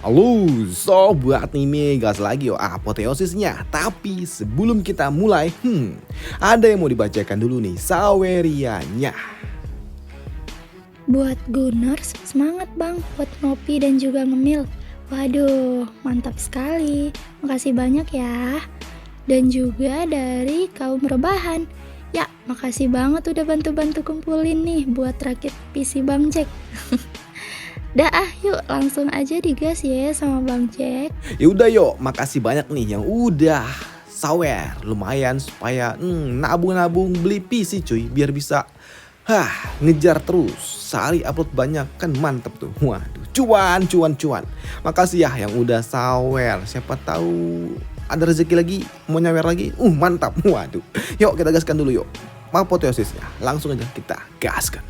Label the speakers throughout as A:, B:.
A: Halo sobat anime, gas lagi apoteosisnya. Tapi sebelum kita mulai, ada yang mau dibacakan dulu nih sawerianya.
B: Buat Gunners, semangat bang buat ngopi dan juga ngemil. Waduh, mantap sekali. Makasih banyak ya. Dan juga dari kaum rebahan. Ya, makasih banget udah bantu-bantu kumpulin nih buat rakit PC Bang Jack. Dah yuk langsung aja digas ya sama Bang Jack.
A: Ya udah yuk, makasih banyak nih yang udah sawer. Lumayan supaya nabung-nabung beli PC cuy, biar bisa ngejar terus. Sehari upload banyak kan mantep tuh. Waduh, cuan. Makasih ya yang udah sawer. Siapa tahu ada rezeki lagi, mau nyawer lagi. Mantap. Waduh. Yuk kita gaskan dulu yuk. Apoteosisnya. Langsung aja kita gaskan.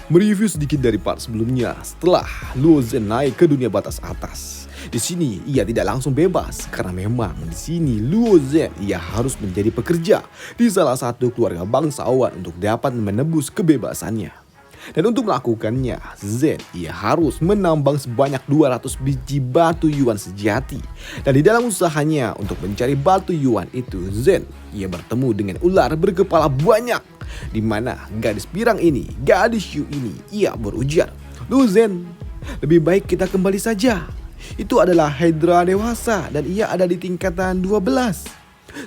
A: Mereview sedikit dari part sebelumnya setelah Luo Zhen naik ke dunia batas atas. Di sini ia tidak langsung bebas karena memang di sini Luo Zhen ia harus menjadi pekerja di salah satu keluarga bangsawan untuk dapat menebus kebebasannya. Dan untuk melakukannya, Zhen ia harus menambang sebanyak 200 biji batu yuan sejati. Dan di dalam usahanya untuk mencari batu yuan itu, Zhen ia bertemu dengan ular berkepala banyak. Di mana gadis pirang ini, gadis Yu ini, ia berujar, "Luo Zhen, lebih baik kita kembali saja. Itu adalah Hydra dewasa dan ia ada di tingkatan 12.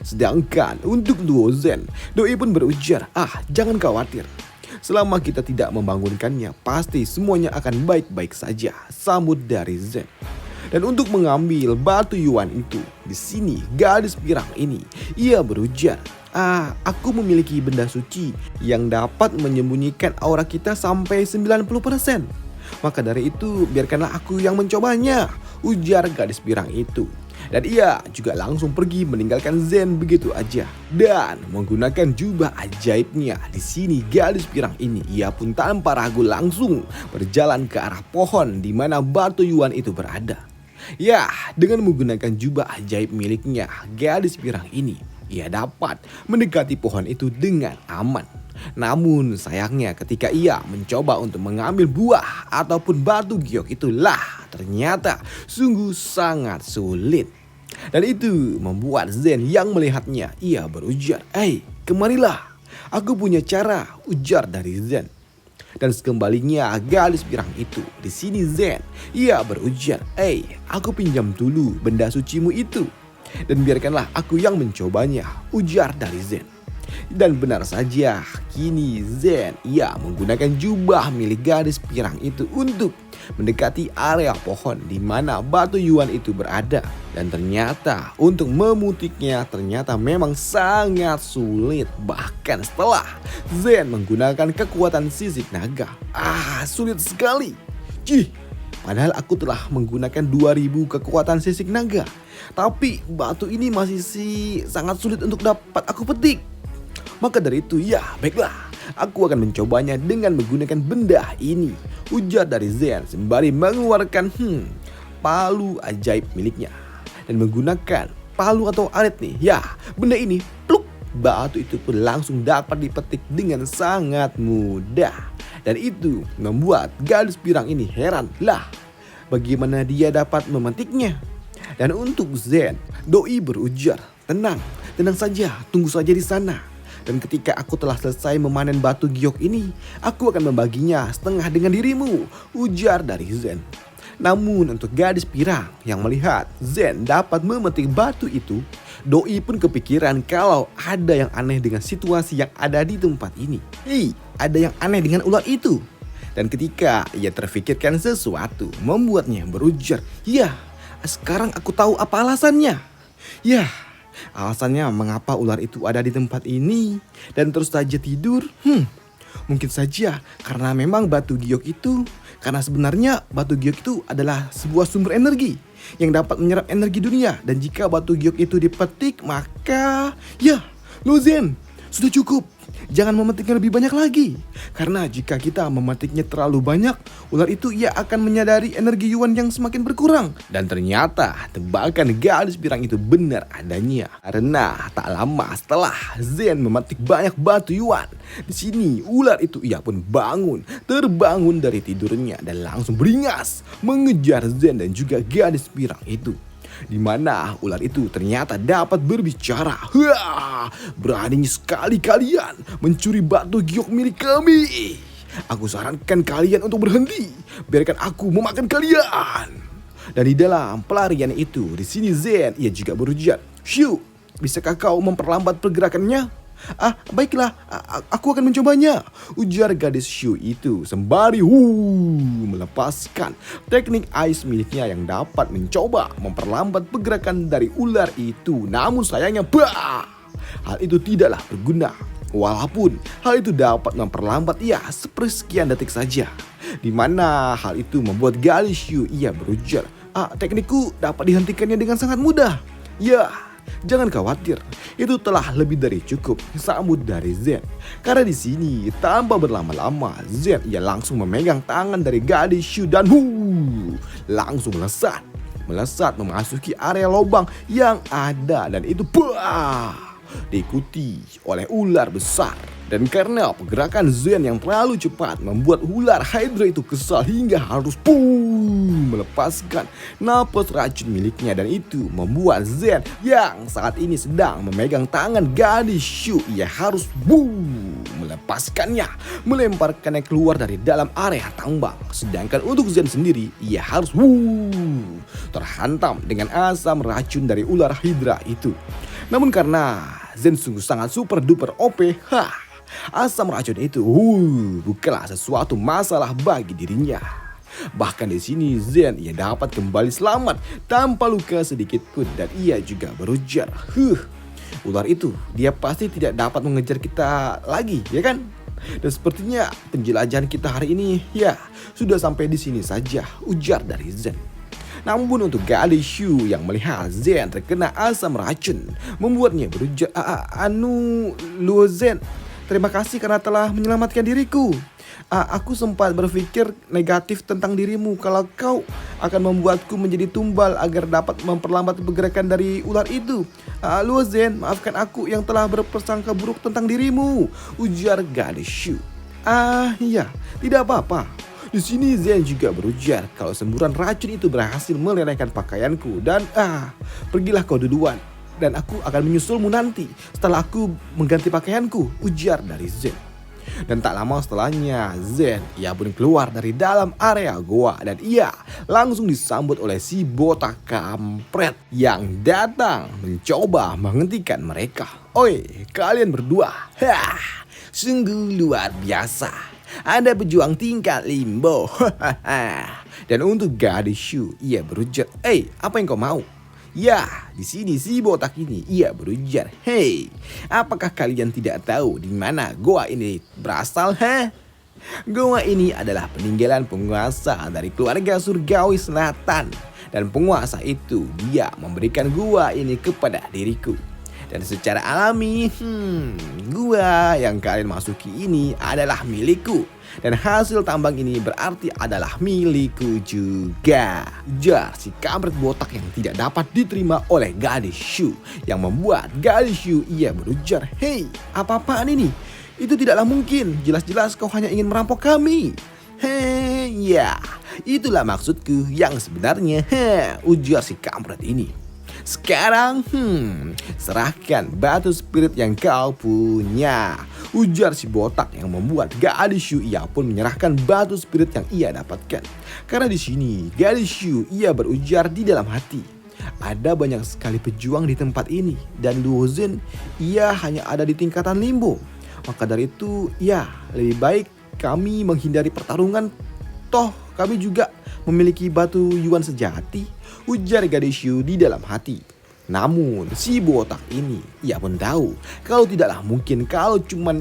A: Sedangkan untuk Luo Zhen, doi pun berujar, jangan khawatir. Selama kita tidak membangunkannya, pasti semuanya akan baik-baik saja," sambut dari Zhen. Dan untuk mengambil batu yuan itu, di sini gadis pirang ini, ia berujar, aku memiliki benda suci yang dapat menyembunyikan aura kita sampai 90%. Maka dari itu biarkanlah aku yang mencobanya, ujar gadis pirang itu. Dan ia juga langsung pergi meninggalkan Zhen begitu aja dan menggunakan jubah ajaibnya. Di sini gadis pirang ini ia pun tanpa ragu langsung berjalan ke arah pohon di mana batu yuan itu berada. Ya, dengan menggunakan jubah ajaib miliknya, gadis pirang ini ia dapat mendekati pohon itu dengan aman. Namun sayangnya ketika ia mencoba untuk mengambil buah ataupun batu giok itulah ternyata sungguh sangat sulit. Dan itu membuat Zhen yang melihatnya ia berujar, kemarilah, aku punya cara," ujar dari Zhen. Dan sekembalinya gadis pirang itu, di sini Zhen ia berujar, aku pinjam dulu benda sucimu itu dan biarkanlah aku yang mencobanya," ujar dari Zhen. Dan benar saja, kini Zhen ia menggunakan jubah milik gadis pirang itu untuk mendekati area pohon di mana batu yuan itu berada. Dan ternyata untuk memutiknya ternyata memang sangat sulit. Bahkan setelah Zhen menggunakan kekuatan sisik naga, sulit sekali. Padahal aku telah menggunakan 2000 kekuatan sisik naga, tapi batu ini masih sangat sulit untuk dapat aku petik. Maka dari itu baiklah, aku akan mencobanya dengan menggunakan benda ini, ujar dari Zhen sembari mengeluarkan palu ajaib miliknya. Dan menggunakan palu atau arit nih, benda ini pluk, batu itu pun langsung dapat dipetik dengan sangat mudah. Dan itu membuat gadis pirang ini heran, bagaimana dia dapat memetiknya. Dan untuk Zhen, doi berujar, tenang saja, tunggu saja di sana. Dan ketika aku telah selesai memanen batu giok ini, aku akan membaginya setengah dengan dirimu, ujar dari Zhen. Namun untuk gadis pirang yang melihat Zhen dapat memetik batu itu, doi pun kepikiran kalau ada yang aneh dengan situasi yang ada di tempat ini. Ada yang aneh dengan ular itu. Dan ketika ia terfikirkan sesuatu, membuatnya berujar, sekarang aku tahu apa alasannya. Alasannya mengapa ular itu ada di tempat ini dan terus saja tidur. Mungkin saja karena memang batu giok itu, karena sebenarnya batu giok itu adalah sebuah sumber energi yang dapat menyerap energi dunia. Dan jika batu giok itu dipetik, maka Luo Zhen, Sudah cukup, jangan memetiknya lebih banyak lagi. Karena jika kita memetiknya terlalu banyak, ular itu ia akan menyadari energi Yuan yang semakin berkurang. Dan ternyata tebakan gadis pirang itu benar adanya. Karena tak lama setelah Zen memetik banyak batu Yuan, di sini ular itu ia pun terbangun dari tidurnya dan langsung beringas mengejar Zen dan juga gadis pirang itu. Di mana ular itu ternyata dapat berbicara. Wah, beraninya sekali kalian mencuri batu giok milik kami. Aku sarankan kalian untuk berhenti. Biarkan aku memakan kalian. Dan di dalam pelarian itu, di sini Zen ia juga berujar, "Shu, bisakah kau memperlambat pergerakannya?" Baiklah, aku akan mencobanya, ujar gadis Shu itu sembari melepaskan teknik ais miliknya yang dapat mencoba memperlambat pergerakan dari ular itu. Namun sayangnya, hal itu tidaklah berguna. Walaupun hal itu dapat memperlambat ia sepersekian detik saja. Di mana hal itu membuat gadis Shu ia berujar, teknikku dapat dihentikannya dengan sangat mudah. Ya, jangan khawatir, itu telah lebih dari cukup, sambut dari Zen. Karena di sini tanpa berlama-lama, Zen ia langsung memegang tangan dari gadis Shu dan langsung melesat memasuki area lubang yang ada, dan itu diikuti oleh ular besar. Dan karena pergerakan Zen yang terlalu cepat membuat ular Hydra itu kesal hingga harus melepaskan napas racun miliknya, dan itu membuat Zen yang saat ini sedang memegang tangan gadis Shu ia harus melepaskannya, melemparkannya keluar dari dalam area tambang. Sedangkan untuk Zen sendiri ia harus terhantam dengan asam racun dari ular Hydra itu. Namun karena Zen sungguh sangat super duper OP, asam racun itu bukanlah sesuatu masalah bagi dirinya. Bahkan di sini Zen ia dapat kembali selamat tanpa luka sedikit pun, dan ia juga berujar, ular itu dia pasti tidak dapat mengejar kita lagi, ya kan? Dan sepertinya penjelajahan kita hari ini sudah sampai di sini saja, ujar dari Zen. Namun untuk gadis Shu yang melihat Zen terkena asam racun membuatnya berujar, Luo Zen, terima kasih karena telah menyelamatkan diriku. Aku sempat berpikir negatif tentang dirimu, kalau kau akan membuatku menjadi tumbal agar dapat memperlambat pergerakan dari ular itu. Luo Zen, maafkan aku yang telah berprasangka buruk tentang dirimu, ujar gadis Shu. Iya, tidak apa-apa. Di sini Zen juga berujar kalau semburan racun itu berhasil melelehkan pakaianku, dan pergilah kau duluan dan aku akan menyusulmu nanti setelah aku mengganti pakaianku, ujar dari Zen. Dan tak lama setelahnya Zen ia pun keluar dari dalam area goa, dan ia langsung disambut oleh si botak kampret yang datang mencoba menghentikan mereka. Oi, kalian berdua, sungguh luar biasa. Anda pejuang tingkat limbo. Dan untuk gadis Shu ia berujar, apa yang kau mau? Ya, di sini si botak ini ia berujar, "Hei, apakah kalian tidak tahu di mana goa ini berasal? Goa ini adalah peninggalan penguasa dari keluarga surgawi selatan, dan penguasa itu dia memberikan goa ini kepada diriku. Dan secara alami, gua yang kalian masuki ini adalah milikku. Dan hasil tambang ini berarti adalah milikku juga," ujar si kampret botak yang tidak dapat diterima oleh gadis Shu. Yang membuat gadis Shu ia berujar, "Hei, apa-apaan ini? Itu tidaklah mungkin, jelas-jelas kau hanya ingin merampok kami." Ya, itulah maksudku yang sebenarnya, ujar si kampret ini. "Sekarang, serahkan batu spirit yang kau punya," ujar si botak yang membuat gadis Shu ia pun menyerahkan batu spirit yang ia dapatkan. Karena di sini gadis Shu ia berujar di dalam hati, ada banyak sekali pejuang di tempat ini, dan Luo Zen ia hanya ada di tingkatan limbo. Maka dari itu, lebih baik kami menghindari pertarungan. Toh kami juga memiliki batu Yuan sejati, ujar gadis Shu di dalam hati. Namun si botak ini ia pun tahu kalau tidaklah mungkin kalau cuman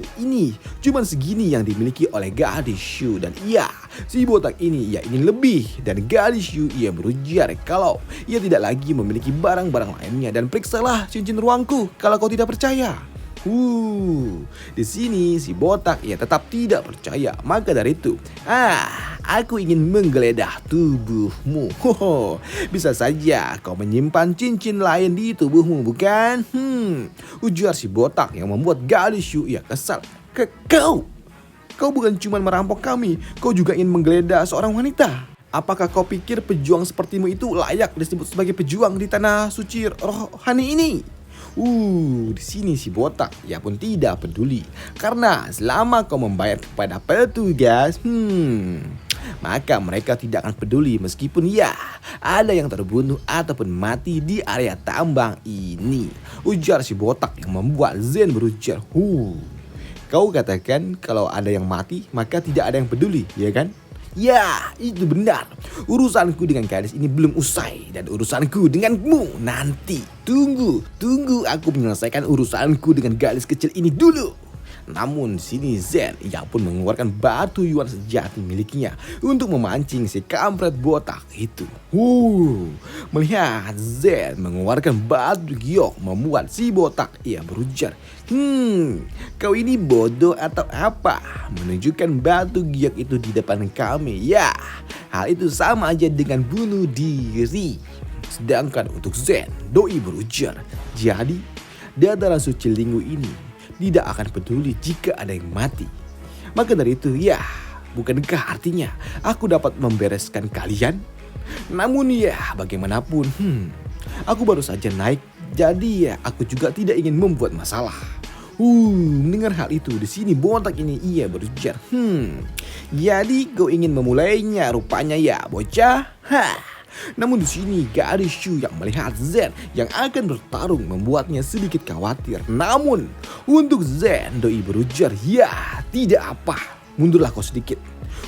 A: segini yang dimiliki oleh gadis Shu, dan si botak ini ia ingin lebih. Dan gadis Shu ia berujar kalau ia tidak lagi memiliki barang-barang lainnya, dan periksalah cincin ruangku kalau kau tidak percaya. Di sini si botak ia tetap tidak percaya. Maka dari itu, aku ingin menggeledah tubuhmu. Bisa saja kau menyimpan cincin lain di tubuhmu, bukan? Ujar si botak yang membuat gadis Shu ia kesal. Kau bukan cuma merampok kami, kau juga ingin menggeledah seorang wanita. Apakah kau pikir pejuang sepertimu itu layak disebut sebagai pejuang di tanah suci rohani ini? Di sini si botak ia pun tidak peduli karena selama kau membayar kepada petugas, maka mereka tidak akan peduli meskipun ada yang terbunuh ataupun mati di area tambang ini. Ujar si botak yang membuat Zen berujar, kau katakan kalau ada yang mati maka tidak ada yang peduli, ya kan? Ya, itu benar. Urusanku dengan gadis ini belum usai. Dan urusanku denganmu nanti. Tunggu aku menyelesaikan urusanku dengan gadis kecil ini dulu. Namun sini Zen ia pun mengeluarkan batu yuan sejati miliknya untuk memancing si kampret botak itu. Melihat Zen mengeluarkan batu giok membuat si botak ia berujar, kau ini bodoh atau apa? Menunjukkan batu giok itu di depan kami. Ya, hal itu sama aja dengan bunuh diri. Sedangkan untuk Zen, doi berujar, jadi dataran suci Linggu ini tidak akan peduli jika ada yang mati. Maka dari itu, bukankah artinya aku dapat membereskan kalian? Namun bagaimanapun, aku baru saja naik, jadi aku juga tidak ingin membuat masalah. Mendengar hal itu, di sini botak ini ia berujar, jadi kau ingin memulainya rupanya ya, bocah? Namun di sini gadis Shu yang melihat Zen yang akan bertarung membuatnya sedikit khawatir. Namun untuk Zen, doi berujar, tidak apa, mundurlah kau sedikit.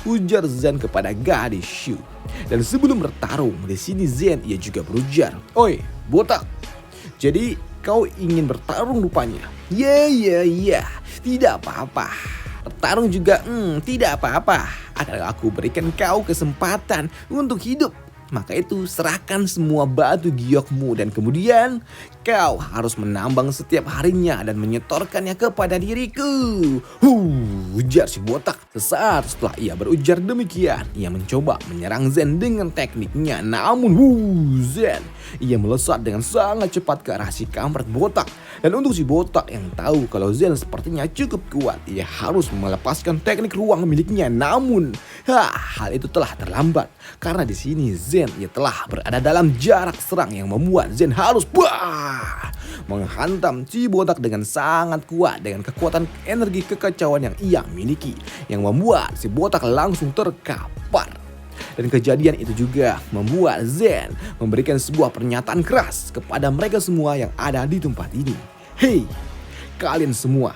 A: Ujar Zen kepada gadis Shu. Dan sebelum bertarung, di sini Zen ia juga berujar, oi botak, jadi kau ingin bertarung rupanya? Ya, tidak apa-apa. Bertarung juga tidak apa-apa. Akan aku berikan kau kesempatan untuk hidup. Maka itu serahkan semua batu giokmu dan kemudian kau harus menambang setiap harinya dan menyetorkannya kepada diriku. Ujar si botak. Sesaat setelah ia berujar demikian, ia mencoba menyerang Zen dengan tekniknya. Namun Zen ia melesat dengan sangat cepat ke arah si kampret botak. Dan untuk si botak yang tahu kalau Zen sepertinya cukup kuat, ia harus melepaskan teknik ruang miliknya. Namun hal itu telah terlambat karena di sini Zen ia telah berada dalam jarak serang yang membuat Zen harus menghantam si botak dengan sangat kuat dengan kekuatan energi kekacauan yang ia miliki, yang membuat si botak langsung terkapar. Dan kejadian itu juga membuat Zen memberikan sebuah pernyataan keras kepada mereka semua yang ada di tempat ini. Hei, kalian semua,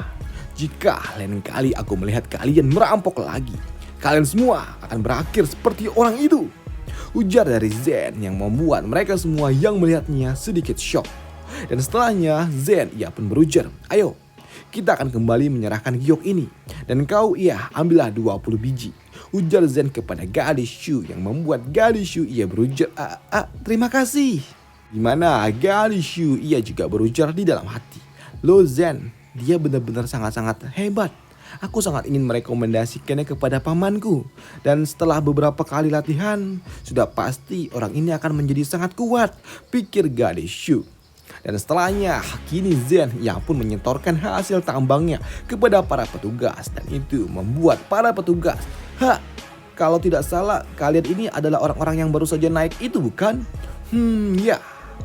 A: jika lain kali aku melihat kalian merampok lagi, kalian semua akan berakhir seperti orang itu. Ujar dari Zen yang membuat mereka semua yang melihatnya sedikit shock. Dan setelahnya Zen ia pun berujar, ayo kita akan kembali menyerahkan giok ini. Dan kau ambillah 20 biji. Ujar Zen kepada gadis Shu yang membuat gadis Shu ia berujar, terima kasih. Dimana gadis Shu ia juga berujar di dalam hati, loh Zen, dia benar-benar sangat-sangat hebat. Aku sangat ingin merekomendasikannya kepada pamanku. Dan setelah beberapa kali latihan, sudah pasti orang ini akan menjadi sangat kuat, pikir gadis Shu. Dan setelahnya, kini Zen yang pun menyetorkan hasil tambangnya kepada para petugas. Dan itu membuat para petugas, kalau tidak salah kalian ini adalah orang-orang yang baru saja naik itu bukan? Ya,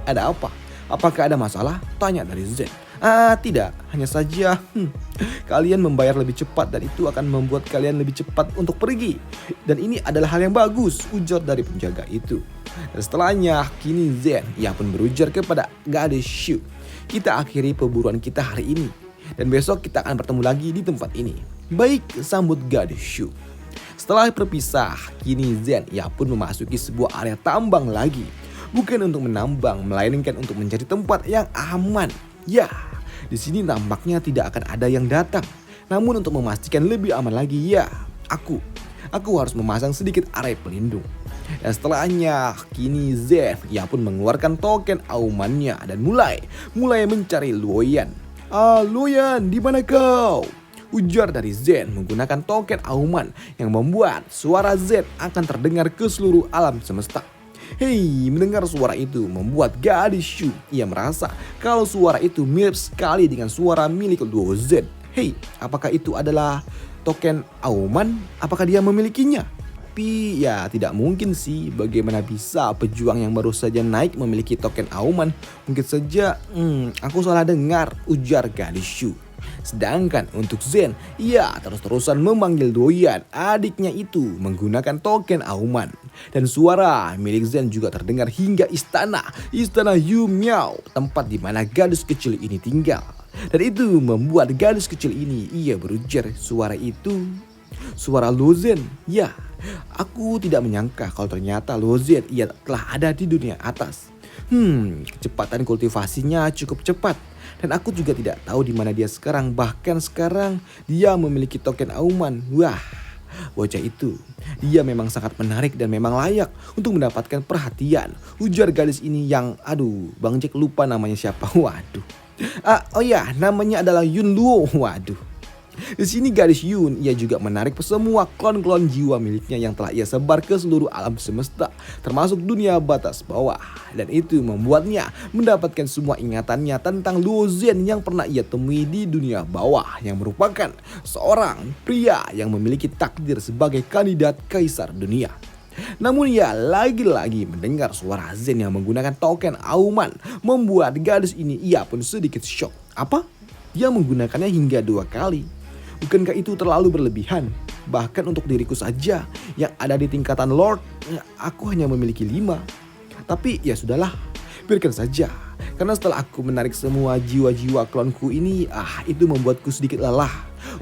A: ada apa? Apakah ada masalah? Tanya dari Zen. Tidak, hanya saja kalian membayar lebih cepat dan itu akan membuat kalian lebih cepat untuk pergi. Dan ini adalah hal yang bagus, ujar dari penjaga itu. Dan setelahnya, kini Zen ia pun berujar kepada gadis Shu, kita akhiri perburuan kita hari ini. Dan besok kita akan bertemu lagi di tempat ini. Baik, sambut gadis Shu. Setelah berpisah, kini Zen ia pun memasuki sebuah area tambang lagi. Bukan untuk menambang, melainkan untuk mencari tempat yang aman. Ya, di sini nampaknya tidak akan ada yang datang. Namun untuk memastikan lebih aman lagi, aku harus memasang sedikit area pelindung. Dan setelahnya, kini Zen ia pun mengeluarkan token aumannya dan mulai mencari Luoyan. Luyan, di mana kau? Ujar dari Zen menggunakan token auman yang membuat suara Zen akan terdengar ke seluruh alam semesta. Hei, mendengar suara itu membuat gadis Shu. Ia merasa kalau suara itu mirip sekali dengan suara milik Luo Zen. Hei, apakah itu adalah token auman? Apakah dia memilikinya? Tapi ya tidak mungkin sih, bagaimana bisa pejuang yang baru saja naik memiliki token auman? Mungkin saja aku salah dengar, ujar gadis Shu. Sedangkan untuk Zen, ia terus-terusan memanggil Doyan, adiknya itu, menggunakan token auman. Dan suara milik Zen juga terdengar hingga istana Yu Miao, tempat di mana gadis kecil ini tinggal. Dan itu membuat gadis kecil ini, ia berujar suara itu, suara Luo Zen. Ya, aku tidak menyangka kalau ternyata Luo Zen ia telah ada di dunia atas. Kecepatan kultivasinya cukup cepat. Dan aku juga tidak tahu di mana dia sekarang. Bahkan sekarang dia memiliki token auman. Wah, bocah itu, dia memang sangat menarik dan memang layak untuk mendapatkan perhatian, ujar gadis ini yang, Bang Jack lupa namanya siapa. Waduh. Oh ya, namanya adalah Yun Luo. Waduh. Di sini gadis Yun, ia juga menarik semua klon-klon jiwa miliknya yang telah ia sebar ke seluruh alam semesta, termasuk dunia batas bawah. Dan itu membuatnya mendapatkan semua ingatannya tentang Luo Zen yang pernah ia temui di dunia bawah, yang merupakan seorang pria yang memiliki takdir sebagai kandidat kaisar dunia. Namun ia lagi-lagi mendengar suara Zen yang menggunakan token auman, membuat gadis ini ia pun sedikit shock. Apa? Dia menggunakannya hingga 2 kali. Bukankah itu terlalu berlebihan? Bahkan untuk diriku saja yang ada di tingkatan Lord, aku hanya memiliki 5. Tapi ya sudahlah, biarkan saja. Karena setelah aku menarik semua jiwa-jiwa klonku ini, itu membuatku sedikit lelah,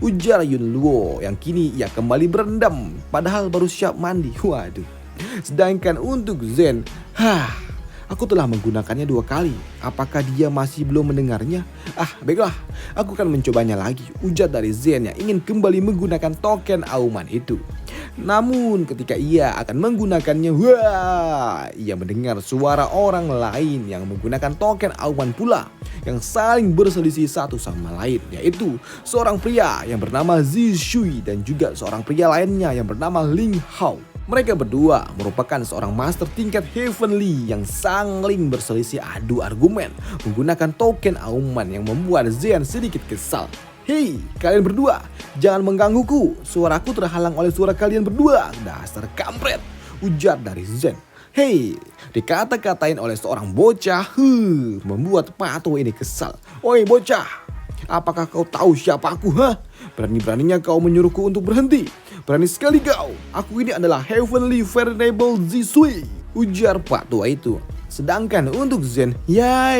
A: ujar Yun Luo yang kini ia kembali berendam padahal baru siap mandi. Waduh. Sedangkan untuk Zen, aku telah menggunakannya 2 kali. Apakah dia masih belum mendengarnya? Baiklah, aku akan mencobanya lagi, ujar dari Zen yang ingin kembali menggunakan token auman itu. Namun ketika ia akan menggunakannya, ia mendengar suara orang lain yang menggunakan token auman pula, yang saling berselisih satu sama lain, yaitu seorang pria yang bernama Zi Shui dan juga seorang pria lainnya yang bernama Ling Hao. Mereka berdua merupakan seorang master tingkat Heavenly yang saling berselisih adu argumen menggunakan token auman yang membuat Zen sedikit kesal. Hei, kalian berdua, jangan menggangguku. Suaraku terhalang oleh suara kalian berdua. Dasar kampret, ujar dari Zen. Hei, dikata-katain oleh seorang bocah, membuat Pato ini kesal. Oi bocah, apakah kau tahu siapa aku? Berani-beraninya kau menyuruhku untuk berhenti. Berani sekali kau. Aku ini adalah Heavenly Venerable Zisui, ujar Pak tua itu. Sedangkan untuk Zen, ya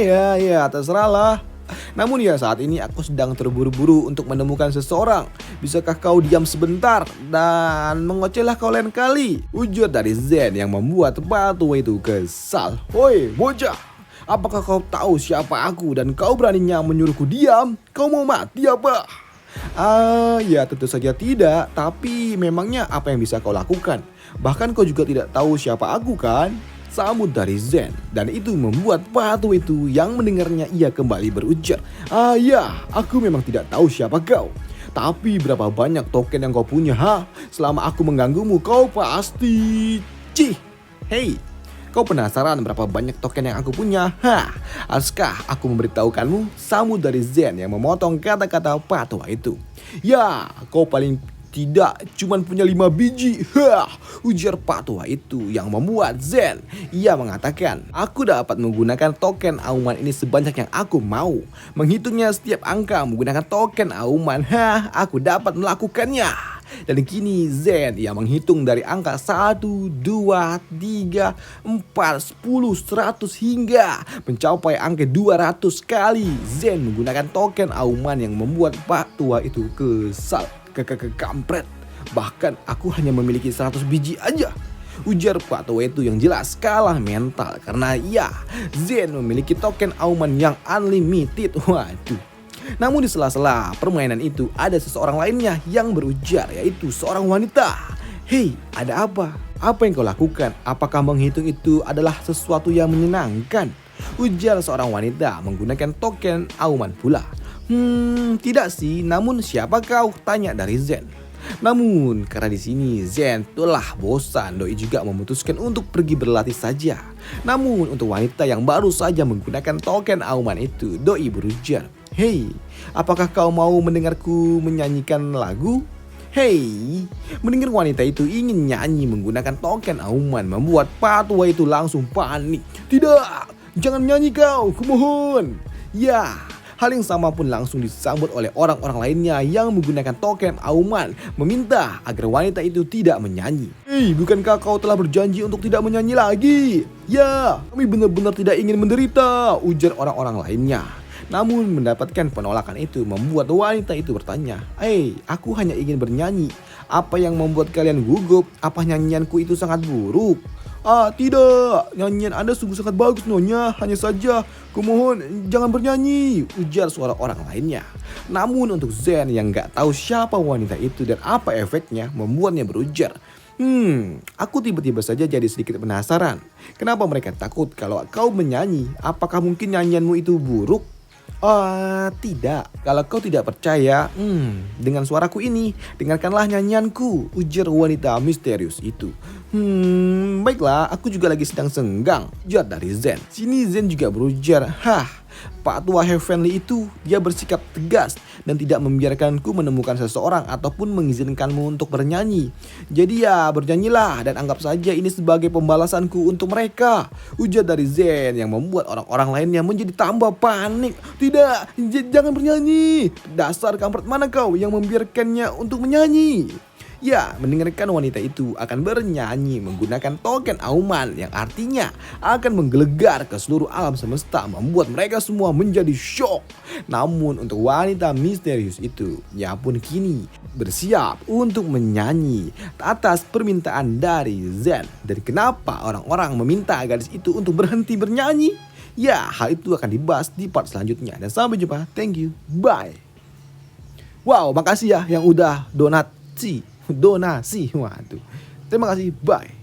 A: terserahlah. Namun ya saat ini aku sedang terburu-buru untuk menemukan seseorang. Bisakah kau diam sebentar dan mengocehlah kau lain kali, ujar dari Zen yang membuat Pak tua itu kesal. Woi bocah, apakah kau tahu siapa aku dan kau beraninya menyuruhku diam? Kau mau mati apa? Ya tentu saja tidak. Tapi memangnya apa yang bisa kau lakukan? Bahkan kau juga tidak tahu siapa aku kan? Sambut dari Zen. Dan itu membuat Pato itu yang mendengarnya ia kembali berujar. Ya, aku memang tidak tahu siapa kau. Tapi berapa banyak token yang kau punya? Selama aku mengganggumu kau pasti Hei, kau penasaran berapa banyak token yang aku punya? Haruskah aku memberitahukanmu? Sambut dari Zen yang memotong kata-kata Pato itu. Ya, kau paling tidak cuman punya 5 biji. Ujar Pak tua itu yang membuat Zen. Ia mengatakan, aku dapat menggunakan token auman ini sebanyak yang aku mau. Menghitungnya setiap angka menggunakan token auman. Aku dapat melakukannya. Dan kini Zen ia menghitung dari angka 1, 2, 3, 4, 10, 100 hingga mencapai angka 200 kali. Zen menggunakan token auman yang membuat Pak tua itu kesal. Kampret, bahkan aku hanya memiliki 100 biji aja, ujar Pak tua itu yang jelas kalah mental karena Zen memiliki token auman yang unlimited. Waduh. Namun di sela-sela permainan itu ada seseorang lainnya yang berujar, yaitu seorang wanita. Hei, ada apa? Apa yang kau lakukan? Apakah menghitung itu adalah sesuatu yang menyenangkan? Ujar seorang wanita menggunakan token auman pula. Tidak sih, namun siapa kau? Tanya dari Zen. Namun karena di sini Zen telah bosan, Doi juga memutuskan untuk pergi berlatih saja. Namun untuk wanita yang baru saja menggunakan token auman itu, Doi berujar, "Hei, apakah kau mau mendengarku menyanyikan lagu?" Hei, mendengar wanita itu ingin nyanyi menggunakan token auman membuat Patwa itu langsung panik. "Tidak, jangan nyanyi kau, kumohon." Ya, hal yang sama pun langsung disambut oleh orang-orang lainnya yang menggunakan token auman meminta agar wanita itu tidak menyanyi. "Hei, bukankah kau telah berjanji untuk tidak menyanyi lagi?" "Ya, kami benar-benar tidak ingin menderita," ujar orang-orang lainnya. Namun mendapatkan penolakan itu membuat wanita itu bertanya, aku hanya ingin bernyanyi. Apa yang membuat kalian gugup? Apa nyanyianku itu sangat buruk?" "Ah, tidak, nyanyian Anda sungguh sangat bagus Nyonya. Hanya saja, kumohon jangan bernyanyi," ujar suara orang lainnya. Namun untuk Zen yang gak tahu siapa wanita itu dan apa efeknya membuatnya berujar, aku tiba-tiba saja jadi sedikit penasaran. Kenapa mereka takut kalau kau menyanyi? Apakah mungkin nyanyianmu itu buruk?" Tidak. Kalau kau tidak percaya, dengan suaraku ini, dengarkanlah nyanyianku," ujar wanita misterius itu. Baiklah, aku juga lagi sedang senggang," ujar dari Zen. Sini Zen juga berujar, Pak Tua Heavenly itu dia bersikap tegas dan tidak membiarkanku menemukan seseorang ataupun mengizinkanmu untuk bernyanyi. Jadi ya bernyanyilah dan anggap saja ini sebagai pembalasanku untuk mereka," ujar dari Zen yang membuat orang-orang lainnya menjadi tambah panik. "Tidak, jangan bernyanyi. Dasar kampret, mana kau yang membiarkannya untuk menyanyi?" Ya, mendengarkan wanita itu akan bernyanyi menggunakan token auman yang artinya akan menggelegar ke seluruh alam semesta membuat mereka semua menjadi syok. Namun untuk wanita misterius itu, ia pun kini bersiap untuk menyanyi atas permintaan dari Zen. Dan kenapa orang-orang meminta gadis itu untuk berhenti bernyanyi? Ya, hal itu akan dibahas di part selanjutnya. Dan sampai jumpa, thank you, bye. Wow, makasih ya yang udah donasi. Waduh. Terima kasih, bye.